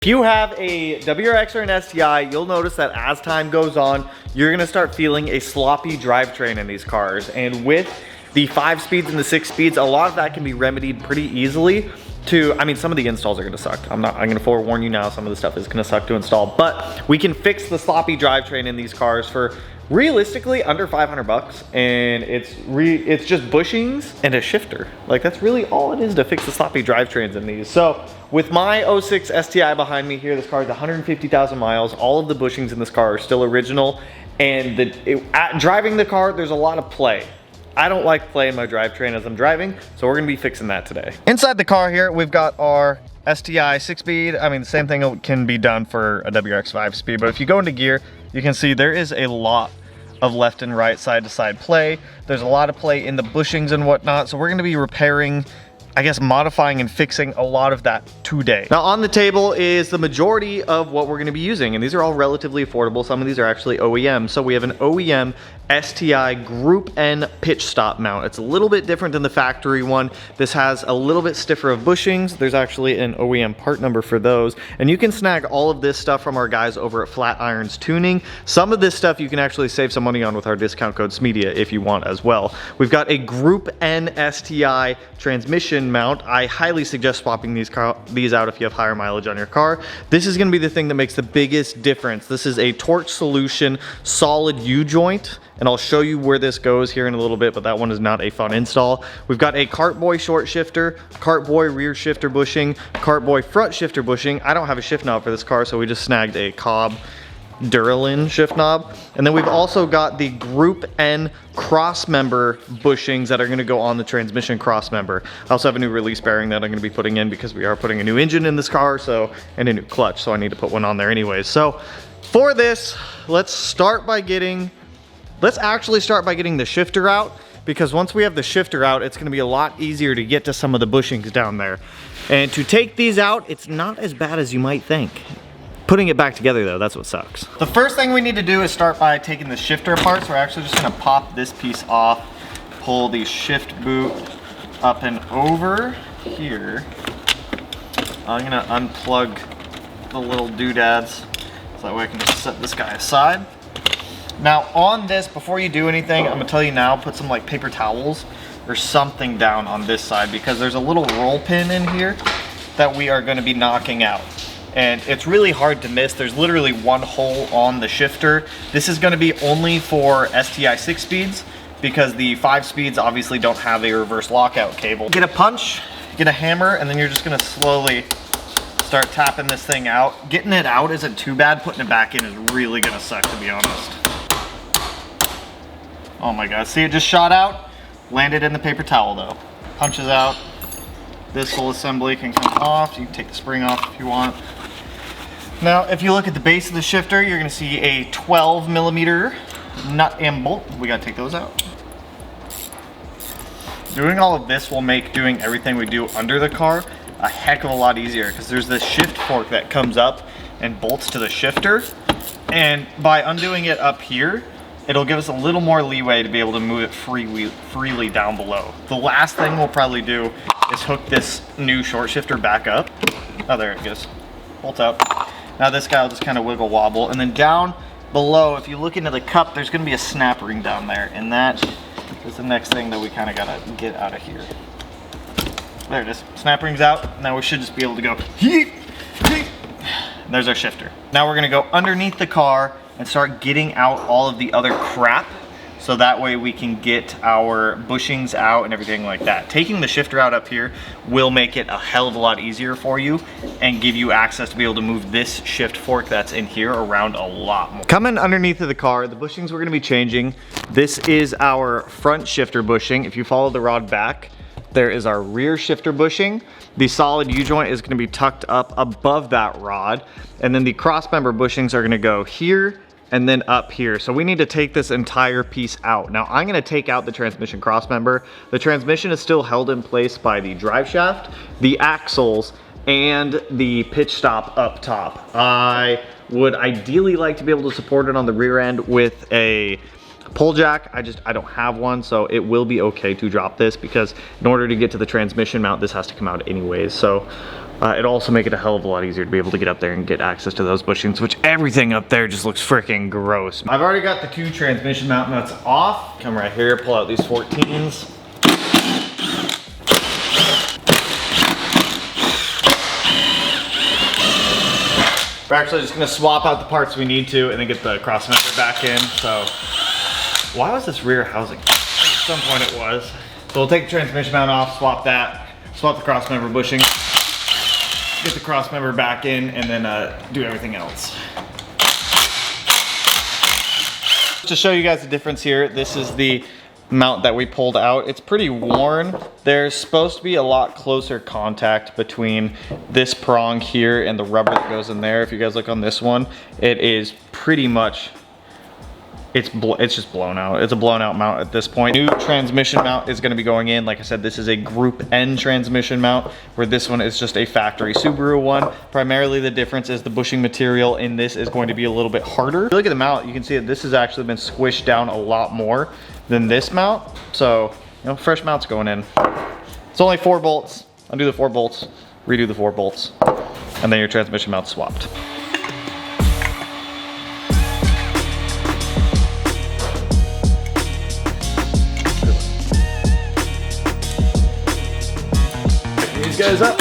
If you have a WRX or an STI, you'll notice that as time goes on, you're gonna start feeling a sloppy drivetrain in these cars. And with the 5 speeds and the 6 speeds, a lot of that can be remedied pretty easily. I mean, some of the installs are gonna suck. I'm gonna forewarn you now, some of the stuff is gonna suck to install, but we can fix the sloppy drivetrain in these cars for realistically under 500 bucks, and it's just bushings and a shifter. Like, that's really all it is to fix the sloppy drivetrains in these. So with my 06 STI behind me here, this car is 150,000 miles. All of the bushings in this car are still original, and driving the car, there's a lot of play. I don't like play in my drivetrain as I'm driving, so we're gonna be fixing that today. Inside the car here, we've got our STI 6-speed. I mean, the same thing can be done for a WRX 5-speed, but if you go into gear, you can see there is a lot of left and right, side to side play. There's a lot of play in the bushings and whatnot, so we're gonna be repairing, I guess, modifying and fixing a lot of that today. Now on the table is the majority of what we're gonna be using, and these are all relatively affordable. Some of these are actually OEM. So we have an OEM STI Group N pitch stop mount. It's a little bit different than the factory one. This has a little bit stiffer of bushings. There's actually an OEM part number for those. And you can snag all of this stuff from our guys over at Flat Irons Tuning. Some of this stuff you can actually save some money on with our discount code Smeedia if you want as well. We've got a Group N STI transmission mount. I highly suggest swapping these out if you have higher mileage on your car. This is gonna be the thing that makes the biggest difference. This is a Torch Solution solid U-joint, and I'll show you where this goes here in a little bit, but that one is not a fun install. We've got a Cartboy short shifter, Cartboy rear shifter bushing, Cartboy front shifter bushing. I don't have a shift knob for this car, so we just snagged a Cobb Duralin shift knob. And then we've also got the Group N Crossmember bushings that are gonna go on the transmission Crossmember. I also have a new release bearing that I'm gonna be putting in because we are putting a new engine in this car, and a new clutch, so I need to put one on there anyways. So for this, let's actually start by getting the shifter out, because once we have the shifter out, it's gonna be a lot easier to get to some of the bushings down there. And to take these out, it's not as bad as you might think. Putting it back together though, that's what sucks. The first thing we need to do is start by taking the shifter apart. So we're actually just gonna pop this piece off, pull the shift boot up and over here. I'm gonna unplug the little doodads so that way I can just set this guy aside. Now on this, before you do anything, I'm gonna tell you now, put some like paper towels or something down on this side, because there's a little roll pin in here that we are gonna be knocking out. And it's really hard to miss. There's literally one hole on the shifter. This is gonna be only for STI 6 speeds, because the 5 speeds obviously don't have a reverse lockout cable. Get a punch, get a hammer, and then you're just gonna slowly start tapping this thing out. Getting it out isn't too bad. Putting it back in is really gonna suck, to be honest. Oh my God, see, it just shot out, landed in the paper towel though. Punches out. This whole assembly can come off. You can take the spring off if you want. Now, if you look at the base of the shifter, you're gonna see a 12mm nut and bolt. We gotta take those out. Doing all of this will make doing everything we do under the car a heck of a lot easier, because there's this shift fork that comes up and bolts to the shifter. And by undoing it up here, it'll give us a little more leeway to be able to move it freely down below. The last thing we'll probably do is hook this new short shifter back up. Oh, there it goes. Bolts out. Now this guy will just kind of wiggle wobble. And then down below, if you look into the cup, there's gonna be a snap ring down there. And that is the next thing that we kind of gotta get out of here. There it is. Snap ring's out. Now we should just be able to go, heat, heat. There's our shifter. Now we're gonna go underneath the car and start getting out all of the other crap, so that way we can get our bushings out and everything like that. Taking the shifter out up here will make it a hell of a lot easier for you and give you access to be able to move this shift fork that's in here around a lot more. Coming underneath of the car, the bushings we're gonna be changing. This is our front shifter bushing. If you follow the rod back, there is our rear shifter bushing. The solid U-joint is gonna be tucked up above that rod. And then the crossmember bushings are gonna go here and then up here. So we need to take this entire piece out. Now I'm gonna take out the transmission crossmember. The transmission is still held in place by the drive shaft, the axles, and the pitch stop up top. I would ideally like to be able to support it on the rear end with a pull jack. I don't have one, so it will be okay to drop this, because in order to get to the transmission mount, this has to come out anyways. So It'll also make it a hell of a lot easier to be able to get up there and get access to those bushings, which everything up there just looks freaking gross. I've already got the 2 transmission mount nuts off. Come right here, pull out these 14s. We're actually just gonna swap out the parts we need to and then get the crossmember back in. So, why was this rear housing? At some point it was. So we'll take the transmission mount off, swap that, swap the crossmember bushing, get the crossmember back in, and then do everything else. To show you guys the difference here, this is the mount that we pulled out. It's pretty worn. There's supposed to be a lot closer contact between this prong here and the rubber that goes in there. If you guys look on this one, it is pretty much, it's just blown out. It's a blown out mount at this point. New transmission mount is gonna be going in. Like I said, this is a Group N transmission mount, where this one is just a factory Subaru one. Primarily the difference is the bushing material in this is going to be a little bit harder. If you look at the mount, you can see that this has actually been squished down a lot more than this mount. So, you know, fresh mount's going in. It's only 4 bolts. Undo the 4 bolts, redo the 4 bolts, and then your transmission mount's swapped. These guys up.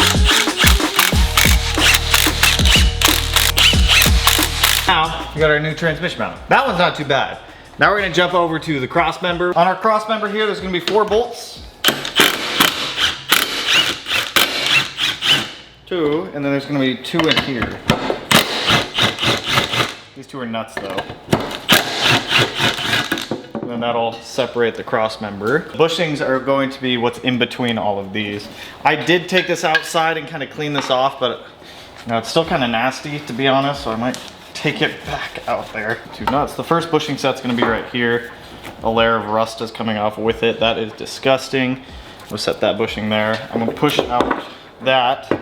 Now, we got our new transmission mount. That one's not too bad. Now we're gonna jump over to the crossmember. On our crossmember here, there's gonna be 4 bolts. 2, and then there's gonna be 2 in here. These 2 are nuts though. And then that'll separate the crossmember. Bushings are going to be what's in between all of these. I did take this outside and kind of clean this off, but you know, it's still kind of nasty to be honest, so I might take it back out there. 2 nuts. The first bushing set's gonna be right here. A layer of rust is coming off with it. That is disgusting. We'll set that bushing there. I'm gonna push out that,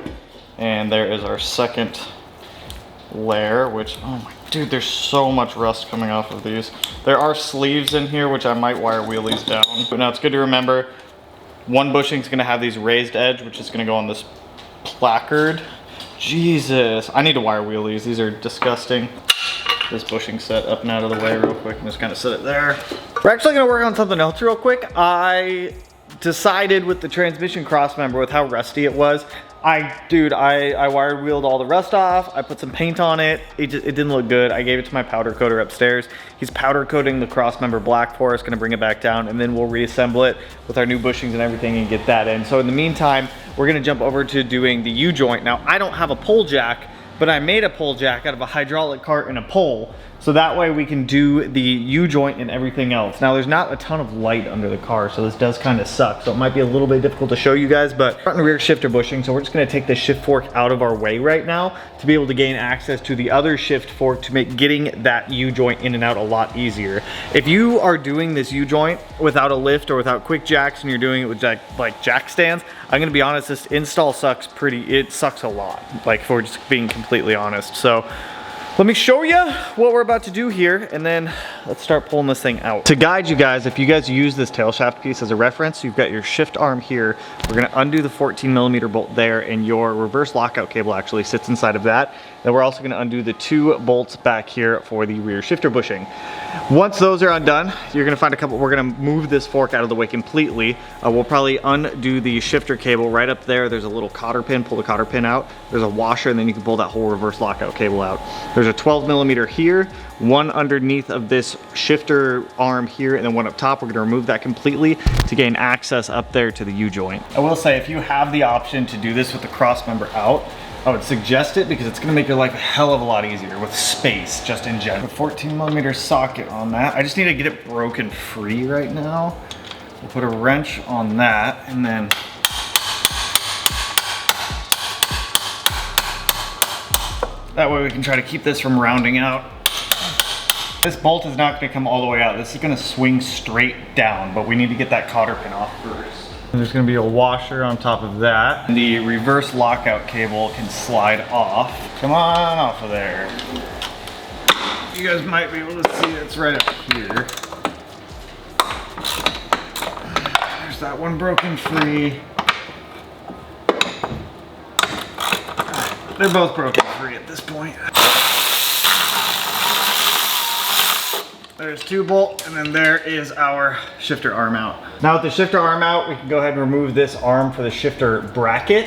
and there is our second layer, which, oh my, dude, there's so much rust coming off of these. There are sleeves in here, which I might wire wheel these down. But now it's good to remember, one bushing's gonna have these raised edge, which is gonna go on this placard. Jesus, I need to wire wheel these. These are disgusting. This bushing set up and out of the way real quick and just kind of set it there. We're actually gonna work on something else real quick. I decided with the transmission crossmember, with how rusty it was, I wired wheeled all the rust off. I put some paint on it. It didn't look good. I gave it to my powder coater upstairs. He's powder coating the crossmember black for us, gonna bring it back down, and then we'll reassemble it with our new bushings and everything and get that in. So in the meantime, we're gonna jump over to doing the U-joint. Now, I don't have a pull jack, but I made a pull jack out of a hydraulic cart and a pole. So that way we can do the U-joint and everything else. Now there's not a ton of light under the car, so this does kind of suck. So it might be a little bit difficult to show you guys, but front and rear shifter bushing. So we're just gonna take this shift fork out of our way right now to be able to gain access to the other shift fork to make getting that U-joint in and out a lot easier. If you are doing this U-joint without a lift or without quick jacks and you're doing it with like jack stands, I'm gonna be honest, this install sucks it sucks a lot. Like, if we're just being completely honest. So let me show you what we're about to do here, and then let's start pulling this thing out. To guide you guys, if you guys use this tail shaft piece as a reference, you've got your shift arm here. We're gonna undo the 14mm bolt there, and your reverse lockout cable actually sits inside of that. Then we're also gonna undo the 2 bolts back here for the rear shifter bushing. Once those are undone, you're gonna find we're gonna move this fork out of the way completely. We'll probably undo the shifter cable right up there. There's a little cotter pin, pull the cotter pin out. There's a washer, and then you can pull that whole reverse lockout cable out. There's a 12mm here, one underneath of this shifter arm here, and then one up top. We're gonna remove that completely to gain access up there to the U-joint. I will say, if you have the option to do this with the crossmember out, I would suggest it, because it's gonna make your life a hell of a lot easier with space, just in general. A 14mm socket on that. I just need to get it broken free right now. We'll put a wrench on that, and then that way we can try to keep this from rounding out. This bolt is not gonna come all the way out. This is gonna swing straight down, but we need to get that cotter pin off first. And there's gonna be a washer on top of that. The reverse lockout cable can slide off. Come on off of there. You guys might be able to see it's right up here. There's that one broken free. They're both broken free at this point. There's 2 bolt, and then there is our shifter arm out. Now with the shifter arm out, we can go ahead and remove this arm for the shifter bracket.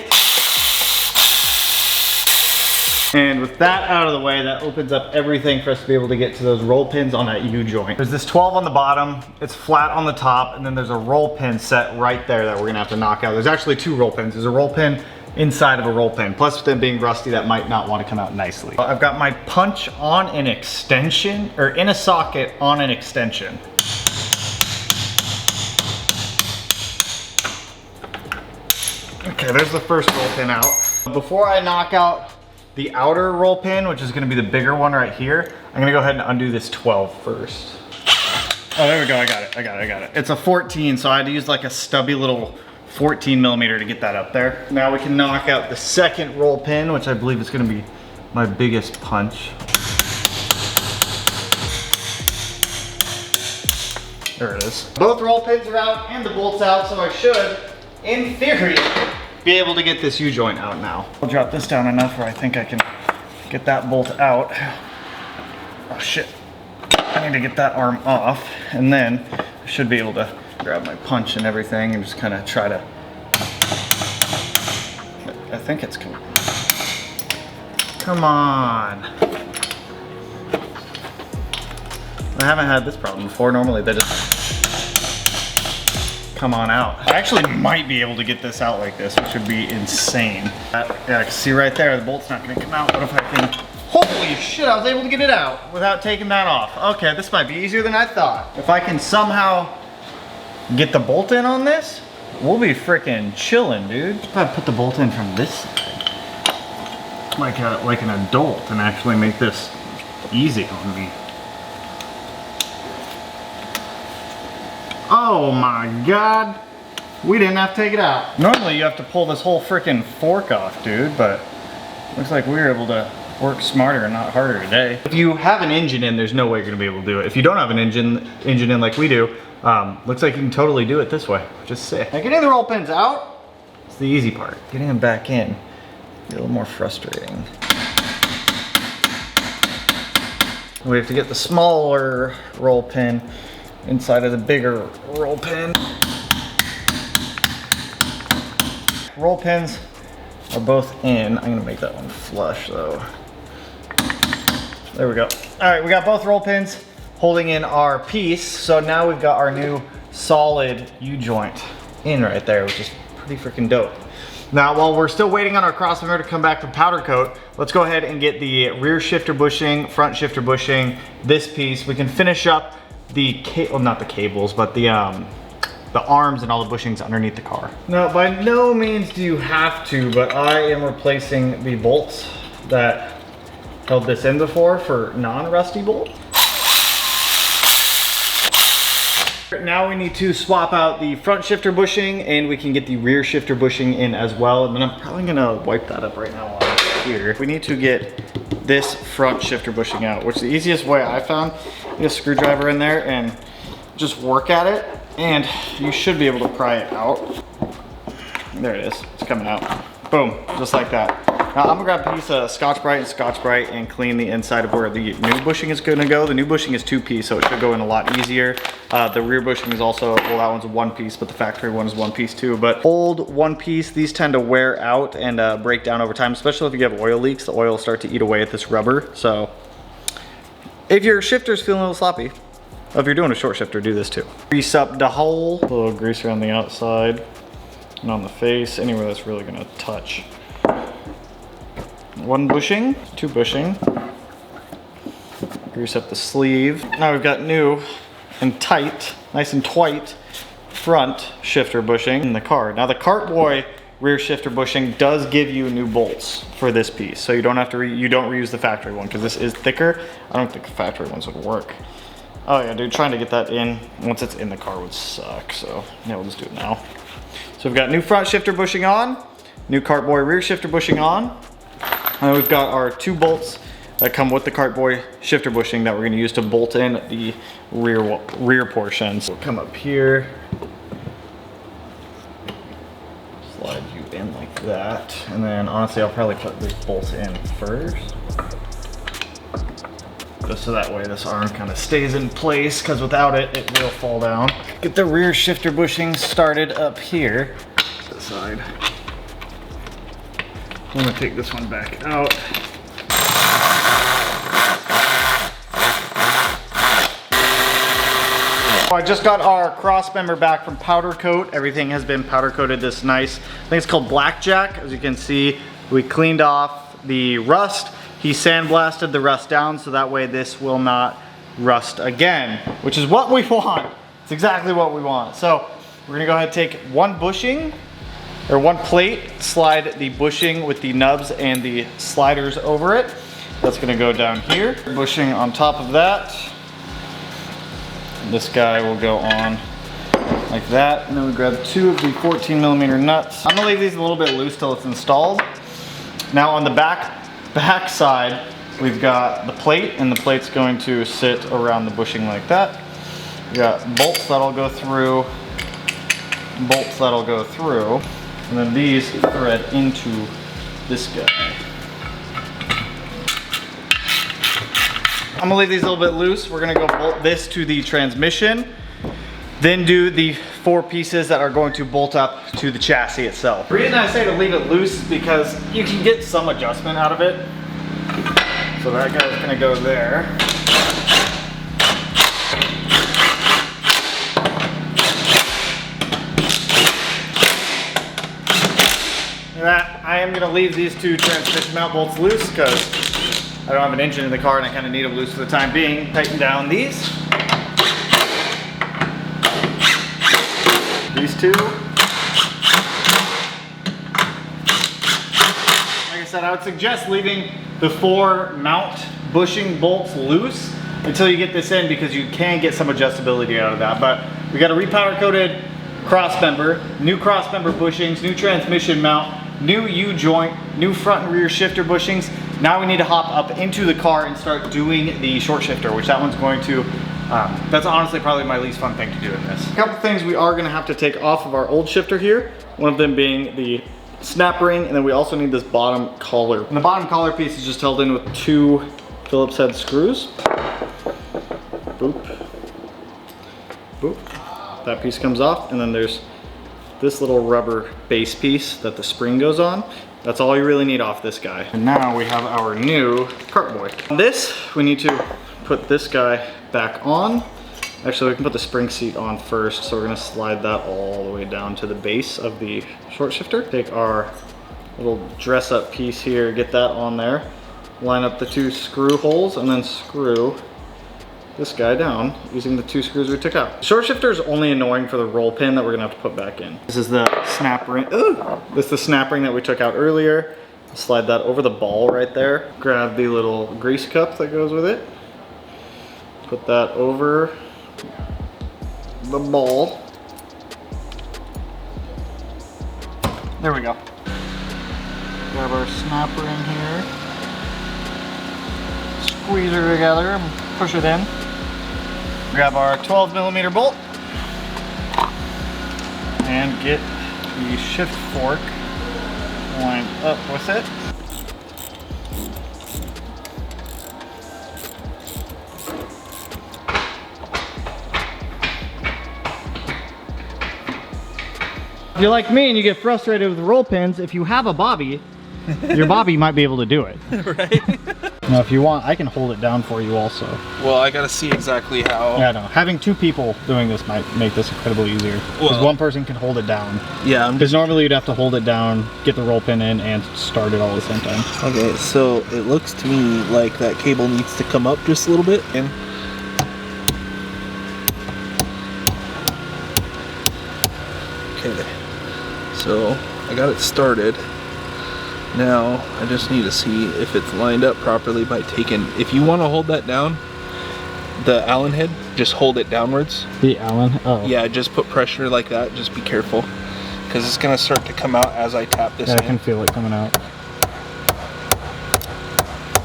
And with that out of the way, that opens up everything for us to be able to get to those roll pins on that U-joint. There's this 12 on the bottom, it's flat on the top, and then there's a roll pin set right there that we're gonna have to knock out. There's actually 2 roll pins. There's a roll pin inside of a roll pin. Plus with them being rusty, that might not want to come out nicely. I've got my punch on an extension, or in a socket on an extension. Okay, there's the first roll pin out. Before I knock out the outer roll pin, which is gonna be the bigger one right here, I'm gonna go ahead and undo this 12 first. Oh, there we go, I got it. It's a 14, so I had to use like a stubby little 14 millimeter to get that up there. Now we can knock out the second roll pin, which I believe is gonna be my biggest punch. There it is. Both roll pins are out and the bolt's out, so I should, in theory, be able to get this U-joint out now. I'll drop this down enough where I think I can get that bolt out. Oh shit, I need to get that arm off, and then I should be able to grab my punch and everything and just kind of try to, I think it's coming. Come on. I haven't had this problem before. Normally they just come on out. I actually might be able to get this out like this, which would be insane. Yeah, I can see right there, the bolt's not gonna come out. What if I can, holy shit, I was able to get it out without taking that off. Okay, this might be easier than I thought. If I can somehow get the bolt in on this, we'll be freaking chilling, dude. If I put the bolt in from this side, like an adult, and actually make this easy on me. Oh my God, we didn't have to take it out. Normally you have to pull this whole freaking fork off, dude, but looks like we were able to work smarter and not harder today. If you have an engine in, there's no way you're gonna be able to do it. If you don't have an engine in like we do, looks like you can totally do it this way, which is sick. Now getting the roll pins out, it's the easy part. Getting them back in, a little more frustrating. We have to get the smaller roll pin inside of the bigger roll pin. Roll pins are both in. I'm gonna make that one flush though. There we go. All right, we got both roll pins holding in our piece. So now we've got our new solid U-joint in right there, which is pretty freaking dope. Now, while we're still waiting on our Crossmember to come back from powder coat, let's go ahead and get the rear shifter bushing, front shifter bushing, this piece. We can finish up the, well, not the cables, but the arms and all the bushings underneath the car. Now, by no means do you have to, but I am replacing the bolts that held this in before for non-rusty bolts. Now we need to swap out the front shifter bushing and we can get the rear shifter bushing in as well. And then I'm probably gonna wipe that up right now while I'm here. We need to get this front shifter bushing out, which the easiest way I found, get a screwdriver in there and just work at it. And you should be able to pry it out. There it is, it's coming out. Boom, just like that. Now I'm gonna grab a piece of Scotch-Brite and clean the inside of where the new bushing is gonna go. The new bushing is 2-piece, so it should go in a lot easier. The rear bushing is also, well, that one's 1-piece, but the factory one is 1-piece too. But old 1-piece, these tend to wear out and break down over time, especially if you have oil leaks. The oil will start to eat away at this rubber. So if your shifter's feeling a little sloppy, if you're doing a short shifter, do this too. Grease up the hole, a little grease around the outside and on the face, anywhere that's really gonna touch. 1 bushing, 2 bushing. Grease up the sleeve. Now we've got new and tight, nice and tight front shifter bushing in the car. Now the Cartboy rear shifter bushing does give you new bolts for this piece, so you don't have to reuse the factory one because this is thicker. I don't think the factory ones would work. Oh yeah, dude, trying to get that in once it's in the car would suck. So yeah, we'll just do it now. So we've got new front shifter bushing on, new Cartboy rear shifter bushing on. And we've got our 2 bolts that come with the Cartboy shifter bushing that we're gonna use to bolt in the rear portions. We'll come up here, slide you in like that. that. And then honestly, I'll probably put these bolts in first. Just so that way this arm kind of stays in place, because without it, it will fall down. Get the rear shifter bushing started up here. This side. I'm gonna take this one back out. I just got our Crossmember back from powder coat. Everything has been powder coated this nice. I think it's called Blackjack. As you can see, we cleaned off the rust. He sandblasted the rust down so that way this will not rust again, which is what we want. It's exactly what we want. So we're gonna go ahead and take one bushing, or one plate, slide the bushing with the nubs and the sliders over it. That's gonna go down here. Bushing on top of that. This guy will go on like that. And then we grab 2 of the 14mm nuts. I'm gonna leave these a little bit loose till it's installed. Now on the back side, we've got the plate, and the plate's going to sit around the bushing like that. We got bolts that'll go through, bolts that'll go through, and then these thread into this guy. I'm gonna leave these a little bit loose. We're gonna go bolt this to the transmission, then do the 4 pieces that are going to bolt up to the chassis itself. The reason I say to leave it loose is because you can get some adjustment out of it. So that guy's gonna go there. And that, I am gonna leave these 2 transmission mount bolts loose because I don't have an engine in the car and I kind of need them loose for the time being. Tighten down these. These 2. Like I said, I would suggest leaving the 4 mount bushing bolts loose until you get this in, because you can get some adjustability out of that. But we got a repowder coated Crossmember, new Crossmember bushings, new transmission mount, new U-joint, new front and rear shifter bushings. Now we need to hop up into the car and start doing the short shifter, which that one's going to, that's honestly probably my least fun thing to do in this. A couple things we are gonna have to take off of our old shifter here. One of them being the snap ring, and then we also need this bottom collar. And the bottom collar piece is just held in with 2 Phillips head screws. Boop, boop. That piece comes off, and then there's this little rubber base piece that the spring goes on. That's all you really need off this guy. And now we have our new cart boy. On this, we need to put this guy back on. Actually, we can put the spring seat on first. So we're gonna slide that all the way down to the base of the short shifter. Take our little dress up piece here, get that on there. Line up the 2 screw holes and then screw this guy down using the 2 screws we took out. Short shifter is only annoying for the roll pin that we're gonna have to put back in. This is the snap ring. This is the snap ring that we took out earlier. Slide that over the ball right there. Grab the little grease cup that goes with it. Put that over the ball. There we go. Grab our snap ring here. Squeeze her together and push it in. Grab our 12mm bolt and get the shift fork lined up with it. If you're like me and you get frustrated with roll pins, if you have a bobby, your bobby might be able to do it. Right? Now, if you want, I can hold it down for you also. Well, I gotta see exactly how. Yeah, no. Having 2 people doing this might make this incredibly easier. Because one person can hold it down. Yeah. Because normally you'd have to hold it down, get the roll pin in, and start it all at the same time. Okay, so it looks to me like that cable needs to come up just a little bit. Okay, so I got it started. Now I just need to see if it's lined up properly by taking, if you want to hold that down, the Allen head, just hold it downwards. The Allen? Oh. Yeah, just put pressure like that, just be careful. Because it's going to start to come out as I tap this in. I can feel it coming out.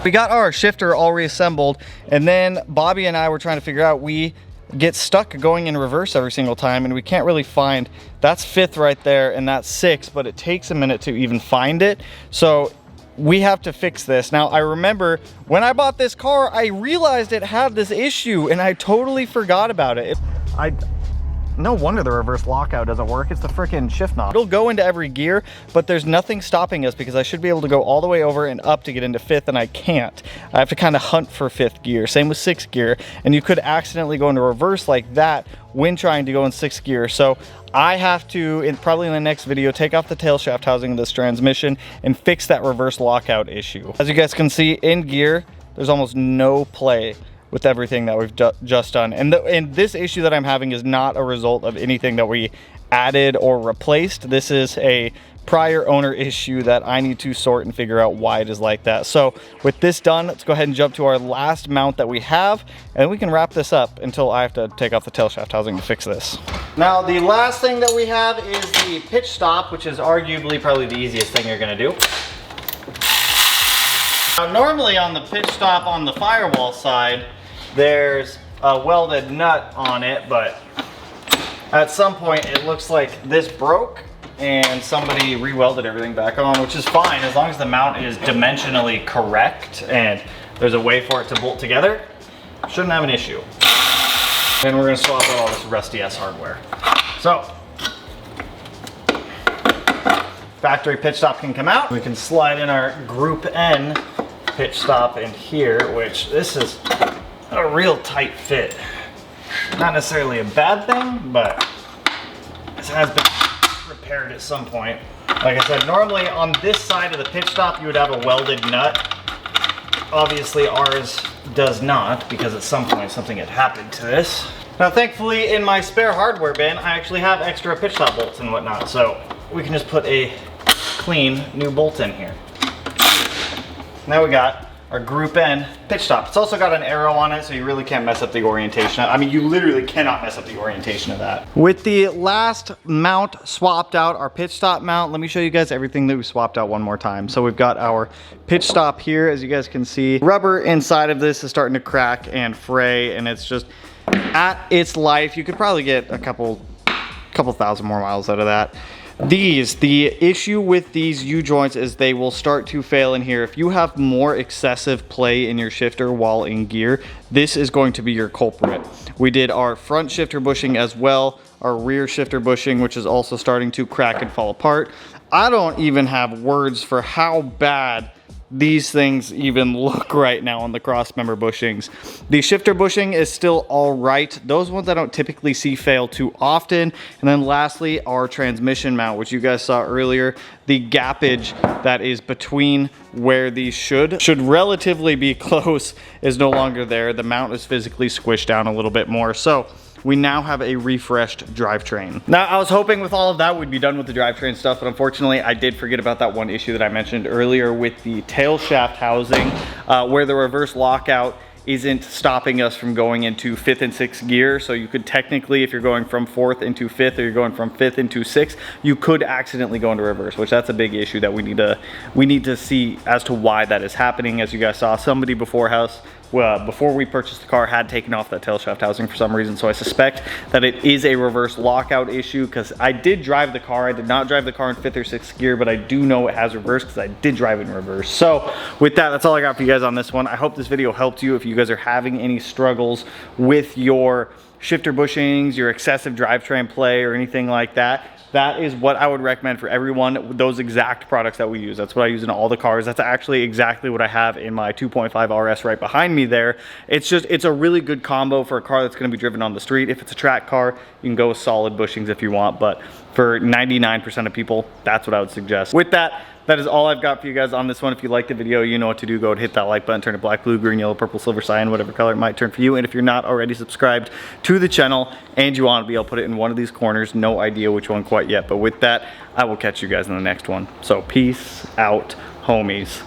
We got our shifter all reassembled, and then Bobby and I were trying to figure out, we get stuck going in reverse every single time, and we can't really find, that's 5th right there and that's 6th, but it takes a minute to even find it. So we have to fix this. Now, I remember when I bought this car, I realized it had this issue and I totally forgot about it. No wonder the reverse lockout doesn't work. It's the freaking shift knob. It'll go into every gear, but there's nothing stopping us because I should be able to go all the way over and up to get into 5th, and I can't. I have to kind of hunt for 5th gear. Same with 6th gear, and you could accidentally go into reverse like that when trying to go in 6th gear. So I have to, probably in the next video, take off the tail shaft housing of this transmission and fix that reverse lockout issue. As you guys can see, in gear, there's almost no play with everything that we've just done. And this issue that I'm having is not a result of anything that we added or replaced. This is a prior owner issue that I need to sort and figure out why it is like that. So with this done, let's go ahead and jump to our last mount that we have, and we can wrap this up until I have to take off the tail shaft housing to fix this. Now, the last thing that we have is the pitch stop, which is arguably probably the easiest thing you're gonna do. Now, normally on the pitch stop on the firewall side, there's a welded nut on it, but at some point it looks like this broke and somebody re-welded everything back on, which is fine as long as the mount is dimensionally correct and there's a way for it to bolt together. Shouldn't have an issue. And we're gonna swap out all this rusty ass hardware. So, factory pitch stop can come out. We can slide in our Group N pitch stop in here, which this is a real tight fit. Not necessarily a bad thing, but this has been repaired at some point. Like I said, normally on this side of the pitch stop you would have a welded nut. Obviously ours does not, because at some point something had happened to this. Now thankfully in my spare hardware bin I actually have extra pitch stop bolts and whatnot, so we can just put a clean new bolt in here. Now we got our Group N pitch stop. It's also got an arrow on it, so you really can't mess up the orientation. I mean, you literally cannot mess up the orientation of that. With the last mount swapped out, our pitch stop mount, let me show you guys everything that we swapped out one more time. So we've got our pitch stop here, as you guys can see. Rubber inside of this is starting to crack and fray, and it's just at its life. You could probably get a couple thousand more miles out of that. The issue with these U-joints is they will start to fail in here. If you have more excessive play in your shifter while in gear, this is going to be your culprit. We did our front shifter bushing as well, our rear shifter bushing, which is also starting to crack and fall apart. I don't even have words for how bad these things even look right now on the Crossmember bushings. The shifter bushing is still all right. Those ones I don't typically see fail too often. And then lastly, our transmission mount, which you guys saw earlier, the gappage that is between where these should relatively be close is no longer there. The mount is physically squished down a little bit more. So we now have a refreshed drivetrain. Now, I was hoping with all of that we'd be done with the drivetrain stuff, but unfortunately I did forget about that one issue that I mentioned earlier with the tail shaft housing, where the reverse lockout isn't stopping us from going into 5th and 6th gear. So you could technically, if you're going from 4th into 5th or you're going from 5th into 6th, you could accidentally go into reverse, which that's a big issue that we need to see as to why that is happening. As you guys saw, somebody before we purchased the car had taken off that tail shaft housing for some reason, so I suspect that it is a reverse lockout issue, because I did drive the car. I did not drive the car in 5th or 6th gear, but I do know it has reverse because I did drive it in reverse. So with that, that's all I got for you guys on this one. I hope this video helped you if you guys are having any struggles with your shifter bushings, your excessive drivetrain play, or anything like that. That is what I would recommend for everyone, those exact products that we use. That's what I use in all the cars. That's actually exactly what I have in my 2.5 RS right behind me there. It's a really good combo for a car that's gonna be driven on the street. If it's a track car, you can go with solid bushings if you want, but for 99% of people, that's what I would suggest. With that, that is all I've got for you guys on this one. If you liked the video, you know what to do. Go and hit that like button, turn it black, blue, green, yellow, purple, silver, cyan, whatever color it might turn for you. And if you're not already subscribed to the channel and you want to be, I'll put it in one of these corners. No idea which one quite yet. But with that, I will catch you guys in the next one. So peace out, homies.